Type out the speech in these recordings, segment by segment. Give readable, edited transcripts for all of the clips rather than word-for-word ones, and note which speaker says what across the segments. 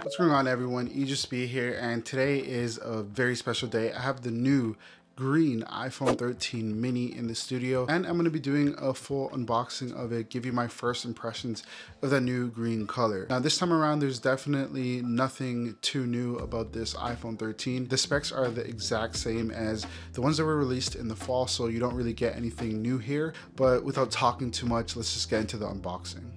Speaker 1: What's going on, everyone? EJustB here, and today is a very special day. I have the new green iPhone 13 mini in the studio, and I'm going to be doing a full unboxing of it, give you my first impressions of the new green color. Now this time around, there's definitely nothing too new about this iPhone 13. The specs are the exact same as the ones that were released in the fall, so you don't really get anything new here. But without talking too much, let's just get into the unboxing.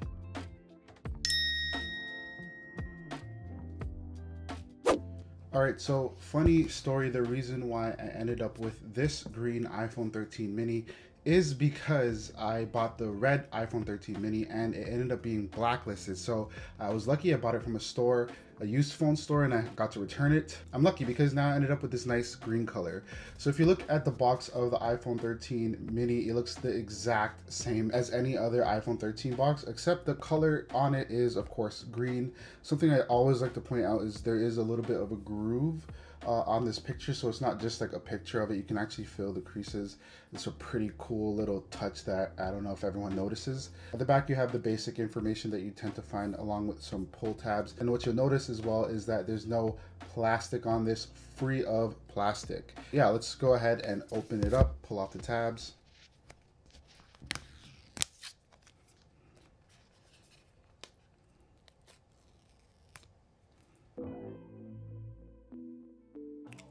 Speaker 1: All right, so funny story, the reason why I ended up with this green iPhone 13 mini is because I bought the red iPhone 13 mini and it ended up being blacklisted. So I was lucky, I bought it from a store, a used phone store, and I got to return it. I'm lucky because now I ended up with this nice green color. So if you look at the box of the iPhone 13 mini, it looks the exact same as any other iPhone 13 box, except the color on it is of course green. Something I always like to point out is there is a little bit of a groove on this picture, so it's not just like a picture of it. You can actually feel the creases. It's a pretty cool little touch that I don't know if everyone notices. At the back you have the basic information that you tend to find along with some pull tabs, and what you'll notice as well is that there's no plastic on this, free of plastic. Yeah, let's go ahead and open it up, pull off the tabs.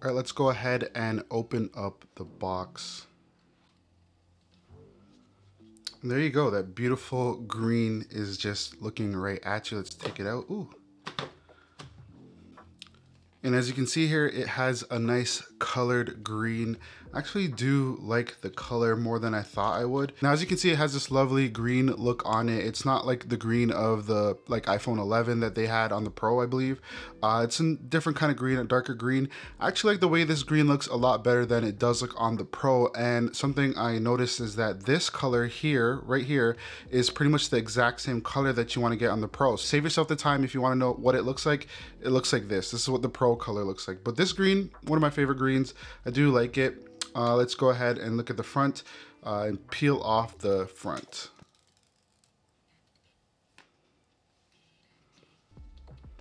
Speaker 1: All right, let's go ahead and open up the box. And there you go, that beautiful green is just looking right at you. Let's take it out. Ooh. And as you can see here, it has a nice colored green. I actually do like the color more than I thought I would. Now, as you can see, it has this lovely green look on it. It's not like the green of the iPhone 11 that they had on the Pro, I believe. It's a different kind of green, a darker green. I actually like the way this green looks a lot better than it does look on the Pro. And something I noticed is that this color here, right here, is pretty much the exact same color that you want to get on the Pro. Save yourself the time if you want to know what it looks like. It looks like this. This is what the Pro color looks like. But this green, one of my favorite greens, I do like it. Let's go ahead and look at the front and peel off the front.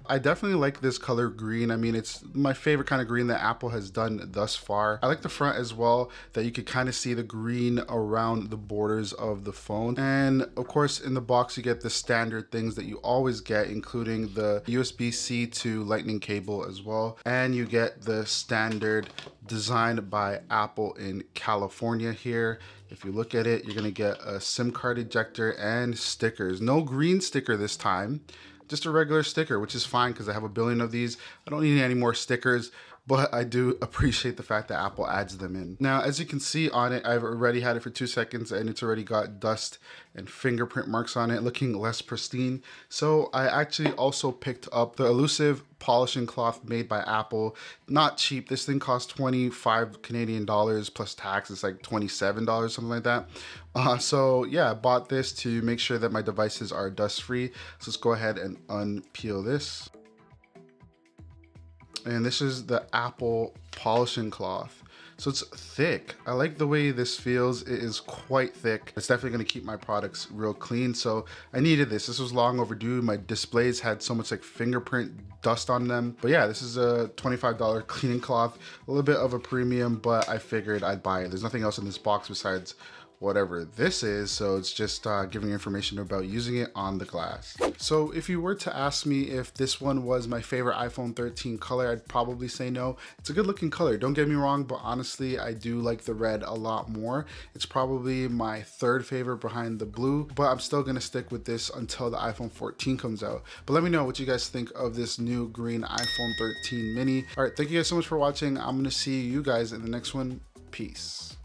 Speaker 1: I definitely like this color green. I mean, it's my favorite kind of green that Apple has done thus far. I like the front as well, that you could kind of see the green around the borders of the phone. And of course, in the box, you get the standard things that you always get, including the USB-C to Lightning cable as well. And you get the standard designed by Apple in California here. If you look at it, you're gonna get a SIM card ejector and stickers. No green sticker this time. Just a regular sticker, which is fine because I have a billion of these. I don't need any more stickers, but I do appreciate the fact that Apple adds them in. Now, as you can see on it, I've already had it for 2 seconds and it's already got dust and fingerprint marks on it, looking less pristine. So I actually also picked up the elusive polishing cloth made by Apple. Not cheap. This thing costs 25 Canadian dollars plus tax. It's like $27, something like that. So yeah, I bought this to make sure that my devices are dust free. So let's go ahead and unpeel this. And this is the Apple polishing cloth. So it's thick. I like the way this feels. It is quite thick. It's definitely gonna keep my products real clean. So I needed this. This was long overdue. My displays had so much like fingerprint dust on them. But yeah, this is a $25 cleaning cloth. A little bit of a premium, but I figured I'd buy it. There's nothing else in this box besides whatever this is, so it's just giving you information about using it on the glass. So if you were to ask me if this one was my favorite iPhone 13 color, I'd probably say no. It's a good looking color, don't get me wrong, but honestly, I do like the red a lot more. It's probably my third favorite behind the blue, but I'm still gonna stick with this until the iPhone 14 comes out. But let me know what you guys think of this new green iPhone 13 mini. All right, thank you guys so much for watching. I'm gonna see you guys in the next one. Peace.